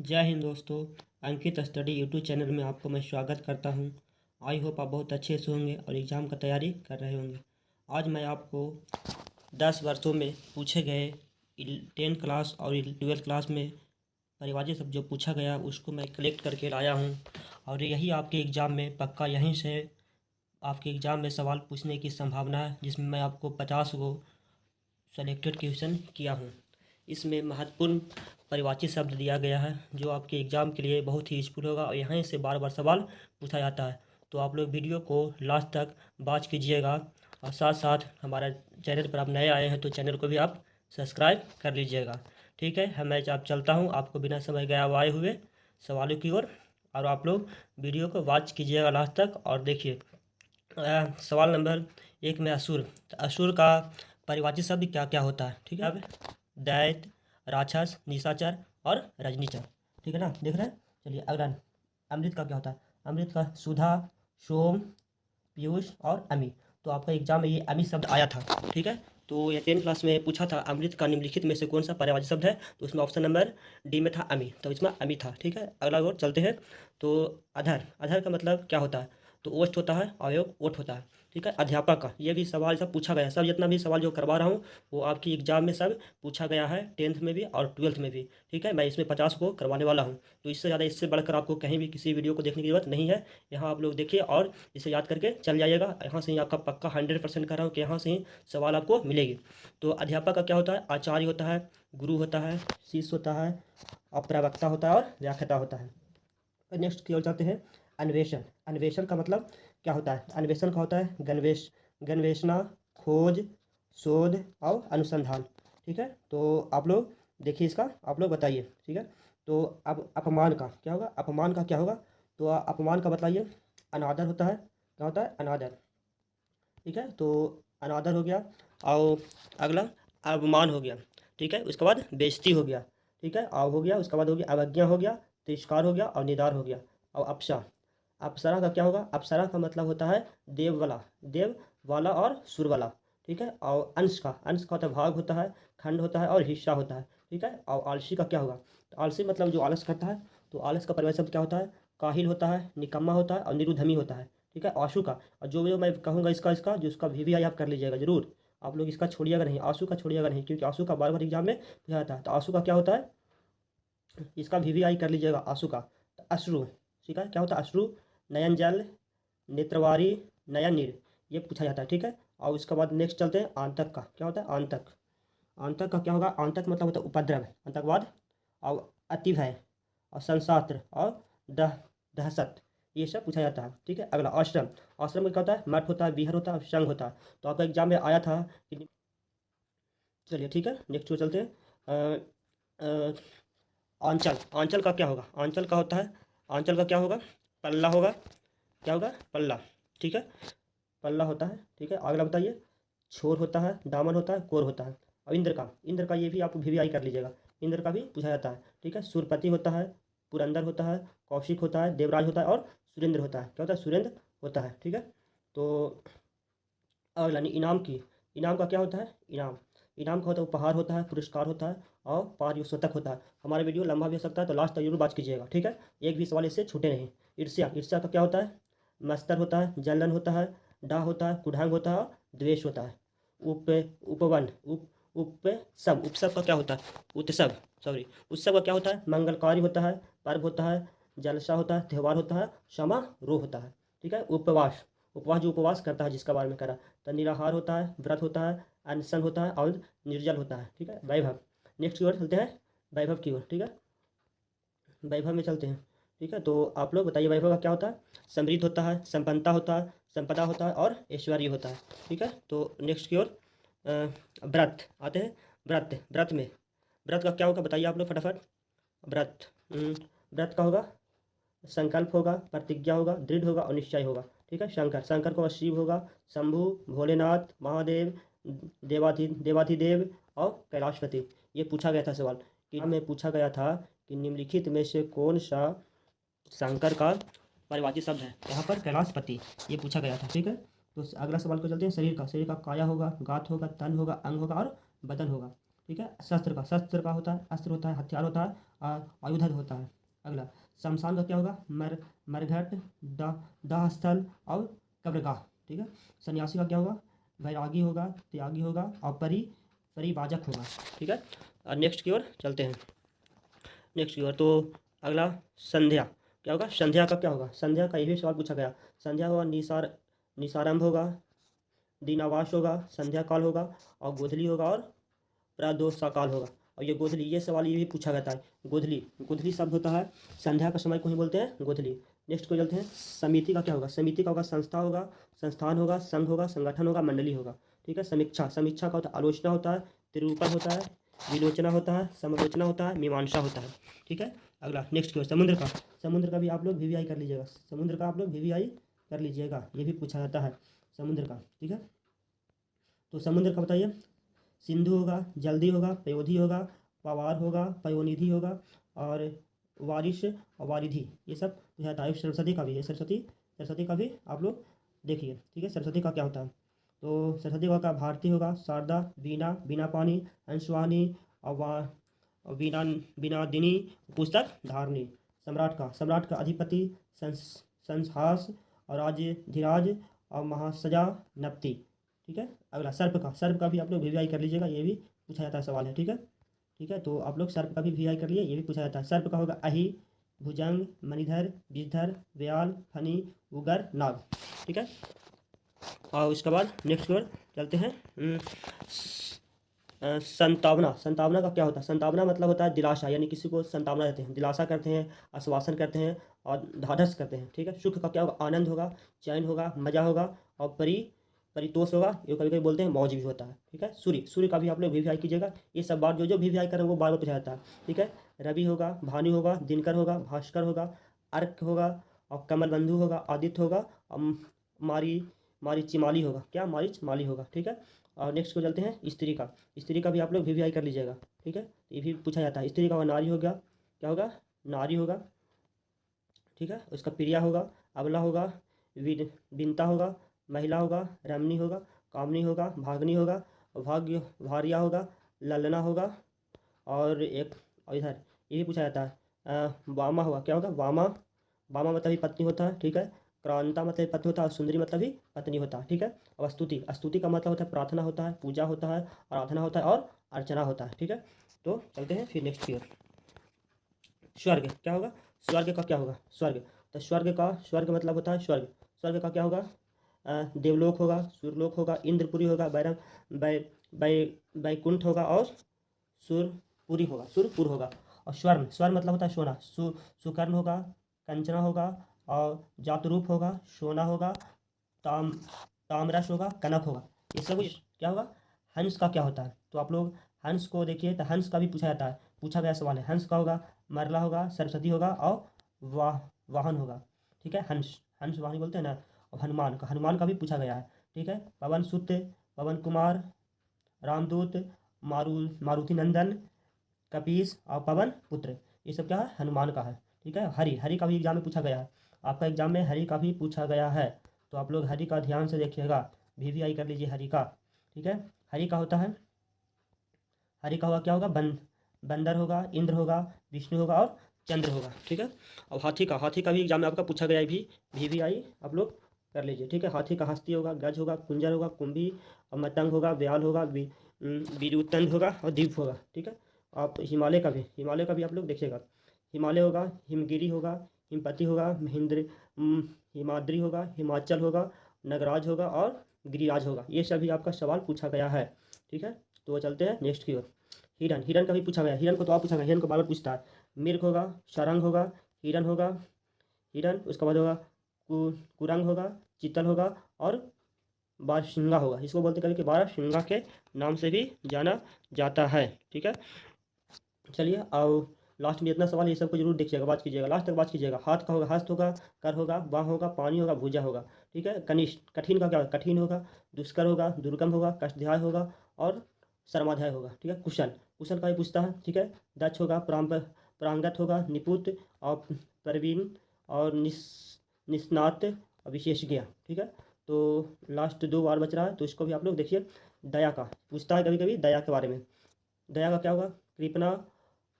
जय हिंद दोस्तों। अंकित study YouTube channel में आपको मैं स्वागत करता हूं। आई होप आप बहुत अच्छे से होंगे और एग्ज़ाम का तैयारी कर रहे होंगे। आज मैं आपको 10 वर्षों में पूछे गए 10th क्लास और 12th क्लास में परिवाजी सब जो पूछा गया उसको मैं कलेक्ट करके लाया हूं और यही आपके एग्ज़ाम में पक्का यहीं से आपके एग्ज़ाम में सवाल पूछने की संभावना है, जिसमें मैं आपको 50 को सेलेक्टेड क्वेश्चन किया हूँ। इसमें महत्वपूर्ण परिभाषित शब्द दिया गया है जो आपके एग्ज़ाम के लिए बहुत ही यूजफुल होगा और यहाँ से बार बार सवाल पूछा जाता है। तो आप लोग वीडियो को लास्ट तक वॉच कीजिएगा और साथ साथ हमारा चैनल पर आप नए आए हैं तो चैनल को भी आप सब्सक्राइब कर लीजिएगा। ठीक है, मैं अब चलता हूँ आपको बिना समय गया हुए हुए सवालों की ओर, और आप लोग वीडियो को वॉच कीजिएगा लास्ट तक और देखिए। सवाल नंबर 1 में असुर। तो असुर का परिभाषित शब्द क्या क्या होता है? ठीक है, अब दैत्य, राक्षस, निशाचर और रजनीचर। ठीक है ना, देख रहे हैं। चलिए अगला, अमृत का क्या होता है? अमृत का सुधा, सोम, पीयूष और अमी। तो आपका एग्जाम में ये अमी शब्द आया था। ठीक है, तो ये 10th क्लास में पूछा था अमृत का निम्नलिखित में से कौन सा परिभाषित शब्द है, तो इसमें ऑप्शन नंबर डी में था अमी, तो इसमें अमी था। ठीक है, अगला और चलते हैं। तो अधर, अधर का मतलब क्या होता है? तो ओष्ठ होता है, अवयव ओठ होता है। ठीक है, अध्यापक का ये भी सवाल सब पूछा गया है। सब जितना भी सवाल जो करवा रहा हूँ वो आपकी एग्जाम में सब पूछा गया है, 10th में भी और 12th में भी। ठीक है, मैं इसमें 50 को करवाने वाला हूँ, तो इससे ज़्यादा इससे बढ़कर आपको कहीं भी किसी वीडियो को देखने की जरूरत नहीं है। यहाँ आप लोग देखिए और इसे याद करके चल जाइएगा। यहाँ से ही आपका पक्का 100% कर रहा हूँ कि यहाँ से ही सवाल आपको मिलेगी। तो अध्यापक का क्या होता है? आचार्य होता है, गुरु होता है, शिष्य होता है, प्रवक्ता होता है और व्याख्याता होता है। नेक्स्ट की ओर जाते हैं। अन्वेषण, अन्वेषण का मतलब क्या होता है? अन्वेषण का होता है गन्वेषणा, खोज, शोध और अनुसंधान। ठीक है, तो आप लोग देखिए, इसका आप लोग बताइए। ठीक है, तो अब अपमान का क्या होगा? अपमान का क्या होगा? तो अपमान का बताइए। अनादर होता है, क्या होता है? अनादर। ठीक है, तो अनादर हो गया और अगला अवमान हो गया। ठीक है, उसके बाद बेइज्जती हो गया। ठीक है, आव हो गया, उसके बाद हो गया अवज्ञा हो गया, तिरस्कार हो गया और निदार हो गया। और अप्सरा, अप्सरा का क्या होगा? अप्सरा का मतलब होता है देव वाला, देव वाला और सुर वाला। ठीक है, और अंश का, अंश का होता है भाग होता है, खंड होता है और हिस्सा होता है। ठीक है, और आलसी का क्या होगा? तो आलसी मतलब जो आलस करता है। तो आलस का परिभाषा शब्द क्या होता है? काहिल होता है, निकम्मा होता है और निरुधमी होता है। ठीक है, आंसू का, और जो जो मैं कहूँगा इसका इसका जो उसका वी आप कर लीजिएगा जरूर। आप लोग इसका छोड़िएगा नहीं, आंसू का छोड़िएगा नहीं, क्योंकि आंसू का बार बार एग्जाम में पूछा जाता है। तो आंसू का क्या होता है? इसका वी कर लीजिएगा आंसू का। तो अश्रु, ठीक है, क्या होता है? अश्रु, नयन जल, नेत्रवारी, नयन नीर, ये पूछा जाता है। ठीक है, और उसके बाद नेक्स्ट चलते हैं। आंतक का क्या होता है? आंतक, आंतक का क्या होगा? आंतक मतलब होता है उपद्रव, आतंकवाद और अतिभय और संशास्त्र और दह दहशत, ये सब पूछा जाता है। ठीक है, अगला आश्रम। आश्रम में क्या होता है? मठ होता है, विहार होता है और संघ होता है। तो आपका एग्जाम में आया था कि, चलिए ठीक है, नेक्स्ट को चलते हैं। आंचल, आंचल का क्या होगा? आंचल का होता है, आंचल का क्या होगा? पल्ला होगा, क्या होगा? पल्ला। ठीक है, पल्ला होता है। ठीक है, अगला बताइए। छोर होता है, दामन होता है, कोर होता है। और इंद्र का, इंद्र का ये भी आप वी कर लीजिएगा, इंद्र का भी पूछा जाता है। ठीक है, सुरपति होता है, पुरंदर होता है, कौशिक होता है, देवराज होता है और सुरेंद्र होता है। क्या होता है? सुरेंद्र होता है। ठीक है, तो अगला इनाम की, इनाम का क्या होता है? इनाम, इनाम का होता है उपहार होता है, पुरस्कार होता है और पारितोषिक होता है। हमारा वीडियो लंबा भी हो सकता है तो लास्ट तक जरूर बात कीजिएगा। ठीक है, एक भी सवाल इससे छूटे नहीं। ईर्ष्या, ईर्ष्या का क्या होता है? मस्तर होता है, जलन होता है, डा होता है, कुढ़ांग होता है और द्वेष होता है। उप उपवन उप उपसव, उपसव का क्या होता है? उत्सव, सॉरी, उत्सव का क्या होता है? मंगलकारी होता है, पर्व होता है, जलसा होता है, त्यौहार होता है, समारोह होता है। ठीक है, उपवास, उपवास जो उपवास करता है जिसका बारे में करा। तो निराहार होता है, व्रत होता है, अनशन होता है और निर्जल होता है। ठीक है, वैभव। नेक्स्ट की ओर चलते हैं, वैभव की ओर। ठीक है, वैभव में चलते हैं। ठीक है, तो आप लोग बताइए वैभव का क्या होता है? समृद्ध होता है, संपन्नता होता है, संपदा होता है और ऐश्वर्य होता है। ठीक है, तो नेक्स्ट की ओर व्रत आते हैं। व्रत, व्रत में, व्रत का क्या होगा बताइए आप लोग फटाफट। व्रत, व्रत का होगा संकल्प होगा, प्रतिज्ञा होगा, दृढ़ होगा और निश्चय होगा। ठीक है, शंकर, शंकर को शिव होगा, शंभु, भोलेनाथ, महादेव, देवाधिदेव और कैलाशपति। ये पूछा गया था सवाल कि में पूछा गया था कि निम्नलिखित में से कौन सा शंकर का परिभाषित शब्द है? यहाँ पर कैलाशपति, ये पूछा गया था। ठीक है, तो अगला सवाल को चलते हैं। शरीर का, शरीर का काया होगा, गात होगा, तन होगा, अंग होगा और बदन होगा। ठीक है। शस्त्र का होता है, अस्त्र होता है, हथियार होता है और आयुध होता है। अगला शमशान का क्या होगा? मरघट, दाह स्थल और कब्रगाह। ठीक है। सन्यासी का क्या होगा? वैरागी होगा, त्यागी होगा और परिवाजक होगा। ठीक है। और नेक्स्ट की ओर चलते हैं। नेक्स्ट की ओर तो अगला संध्या क्या होगा? संध्या का क्या होगा? संध्या का ये भी सवाल पूछा गया। संध्या होगा निसारंभ होगा, दीनावास होगा, संध्या काल होगा और गोधली होगा और प्रदोष का काल होगा। और ये गोधली, ये सवाल ये भी पूछा जाता है। गोधली शब्द होता है, संध्या का समय को ही बोलते हैं गोधली। नेक्स्ट को चलते हैं। समिति का क्या होगा? समिति का होगा संस्था होगा, संस्थान होगा, संघ होगा, संगठन होगा, मंडली होगा। ठीक है। समीक्षा का होता है आलोचना होता है, तिरुपण होता है, विलोचना होता है, समालोचना होता है, मीमांसा होता है। ठीक है। अगला नेक्स्ट की ओर समुद्र का भी आप लोग वीवीआई कर लीजिएगा। समुद्र का आप लोग वीवीआई कर लीजिएगा, ये भी पूछा जाता है समुद्र का। ठीक है। तो समुद्र का बताइए। सिंधु होगा, जल्दी होगा, पयोधी होगा, पवार होगा, पयोनिधि होगा और वारिश और वारिधि, ये सब बुझाता है। सरस्वती का भी है, सरस्वती का भी आप लोग देखिए। ठीक है। सरस्वती का क्या होता है? तो सरस्वती का भारती होगा, शारदा, वीणा, वीणा पानी, हंसवानी और वीणा वीणादिनी, पुस्तक धारणी। सम्राट का अधिपति, संहास और धीराज और महासजा नप्ति। ठीक है। अगला सर्प का भी आप लोग वीवीआई कर लीजिएगा, ये भी पूछा जाता है सवाल है। ठीक है। ठीक है। तो आप लोग सर्प का भी वीवीआई कर लिए, ये भी पूछा जाता है। सर्प का होगा अहि, भुजंग, मणिधर, विषधर, व्याल, फनी, उगर, नाग। ठीक है। और उसके बाद नेक्स्ट की ओर चलते हैं। संतावना का क्या होता है? संतावना मतलब होता है दिलासा, यानी किसी को संतावना देते हैं, दिलासा करते हैं, आश्वासन करते हैं और ढाढ़स करते हैं। ठीक है। सुख का क्या होगा? आनंद होगा, चैन होगा, मजा होगा और परितोष होगा। ये कभी कभी बोलते हैं मौज भी होता है। ठीक है। सूर्य का भी आप लोग वीवीआई कीजिएगा। ये सब बार जो वीवीआई करें वो बार बार पूछा जाता है। ठीक है। रवि होगा, भानु होगा, दिनकर होगा, भास्कर होगा, अर्क होगा और कमल बंधु होगा, आदित्य होगा और मारीचिमाली होगा। क्या? मारीचमाली होगा। ठीक है। और नेक्स्ट को चलते हैं स्त्री का भी आप लोग वीवीआई कर लीजिएगा। ठीक है। ये भी पूछा जाता है। स्त्री का होगा नारी होगा, क्या होगा? नारी होगा। ठीक है। उसका प्रिया होगा, अबला होगा, विनता होगा, महिला होगा, रमणी होगा, कामनी होगा, भागनी होगा, भार्या होगा, ललना होगा और और इधर ये भी पूछा जाता है। वामा होगा, क्या होगा? वामा मतलब ही पत्नी होता है। ठीक है। क्रांता मतलब पत्नी होता है और सुंदरी मतलब भी पत्नी होता है। ठीक है। और स्तुति का मतलब होता है प्रार्थना होता है, पूजा होता है, आराधना होता है और अर्चना होता है। ठीक है। तो चलते हैं फिर नेक्स्ट की ओर। स्वर्ग क्या होगा? स्वर्ग का क्या होगा? तो स्वर्ग मतलब होता है स्वर्ग का क्या होगा? देवलोक होगा, सूर्यलोक होगा, इंद्रपुरी होगा, बैकुंठ होगा और सुरपुर होगा। और स्वर्ण मतलब होता है सोना। सुकर्ण होगा, कंचना होगा और जातरूप होगा, सोना होगा, ताम तामरस होगा, कनक होगा। ये सब कुछ क्या होगा? हंस का क्या होता है? तो आप लोग हंस को देखिए, तो हंस का भी पूछा जाता है, पूछा गया सवाल है। हंस का होगा मरला होगा, सरस्वती होगा और वाहन होगा। ठीक है। हंस वाहन बोलते हैं ना। और हनुमान का भी पूछा गया है। ठीक है। पवन सुत, पवन कुमार, रामदूत, मारुति नंदन, कपीस और पवन पुत्र, ये सब क्या है? हनुमान का है। ठीक है। हरि का भी एग्जाम में पूछा गया है। आपका एग्जाम में हरि का भी पूछा गया है, तो आप लोग हरि का ध्यान से देखिएगा, वीवीआई कर लीजिए हरि का। ठीक है। हरि का होता है, हरि का होगा क्या होगा? बंदर होगा, इंद्र होगा, विष्णु होगा और चंद्र होगा। ठीक है। और हाथी का भी एग्जाम में आपका पूछा गया है, भी वीवीआई आप लोग कर लीजिए। ठीक है। हाथी का हस्ती होगा, गज होगा, कुंजर होगा, कुंभी और मतंग होगा, व्याल होगा, विरुतंड होगा और दीप होगा। ठीक है। आप हिमालय का भी आप लोग देखिएगा। हिमालय होगा, हिमगिरी होगा, हिमपति होगा, हिमाद्री होगा, हिमाचल होगा, नगराज होगा और गिरिराज होगा। ये सभी आपका सवाल पूछा गया है। ठीक है। तो चलते हैं नेक्स्ट की ओर। हिरन का भी पूछा गया। हिरन को तो आप पूछा गया, हिरन को बार बार पूछता है। मिर्ग होगा, सारंग होगा, हिरन होगा, उसके बाद होगा कुरंग होगा, चीतल होगा और बारहसिंगा होगा। इसको बोलते कभी कि बारहसिंगा के नाम से भी जाना जाता है। ठीक है। चलिए, और लास्ट में इतना सवाल, ये सबको जरूर देखिएगा, बात कीजिएगा, लास्ट तक बात कीजिएगा। हाथ का होगा हस्त होगा, कर होगा, बाह होगा, पानी होगा, भुजा होगा। ठीक है। कनिष्ठ कठिन का क्या होगा? कठिन होगा, दुष्कर होगा, दुर्गम होगा, कष्टध्याय होगा और सर्माध्याय होगा। ठीक है। कुशल का भी पूछता है। ठीक है। दक्ष होगा, प्रांगत होगा, निपुत और प्रवीण और निष्णात और विशेषज्ञ। ठीक है। तो लास्ट 2 बार बच रहा है, तो इसको भी आप लोग देखिए। दया का पूछता है कभी कभी, दया के बारे में। दया का क्या होगा? कृपणा,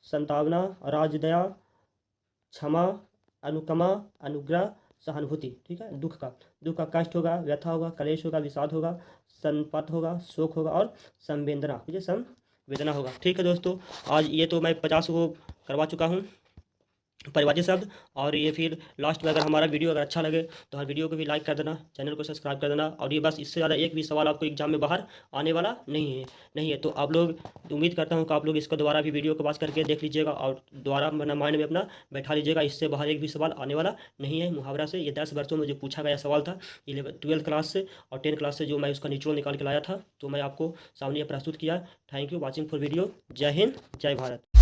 संतावना, राजदया, क्षमा, अनुकमा, अनुग्रह, सहानुभूति। ठीक है। दुख का कष्ट होगा, व्यथा होगा, कलेश होगा, विषाद होगा, संपत होगा, शोक होगा और संवेदना, ठीक है, संवेदना होगा। ठीक है दोस्तों, आज ये तो मैं 50 को करवा चुका हूँ परिभाषित शब्द। और ये फिर लास्ट में अगर हमारा वीडियो अगर अच्छा लगे तो हर वीडियो को भी लाइक कर देना, चैनल को सब्सक्राइब कर देना। और ये बस, इससे ज़्यादा एक भी सवाल आपको एग्जाम में बाहर आने वाला नहीं है। तो आप लोग, उम्मीद करता हूँ कि आप लोग इसको दोबारा भी वीडियो को पास करके देख लीजिएगा और दोबारा अपना माइंड में अपना बैठा लीजिएगा। इससे बाहर एक भी सवाल आने वाला नहीं है मुहावरा से। ये 10 वर्षों में जो पूछा गया सवाल था 12th क्लास से और 10th क्लास से, जो मैं उसका निचोड़ निकाल के लाया था, तो मैं आपको सामने प्रस्तुत किया। Thank you watching for video. जय हिंद, जय भारत।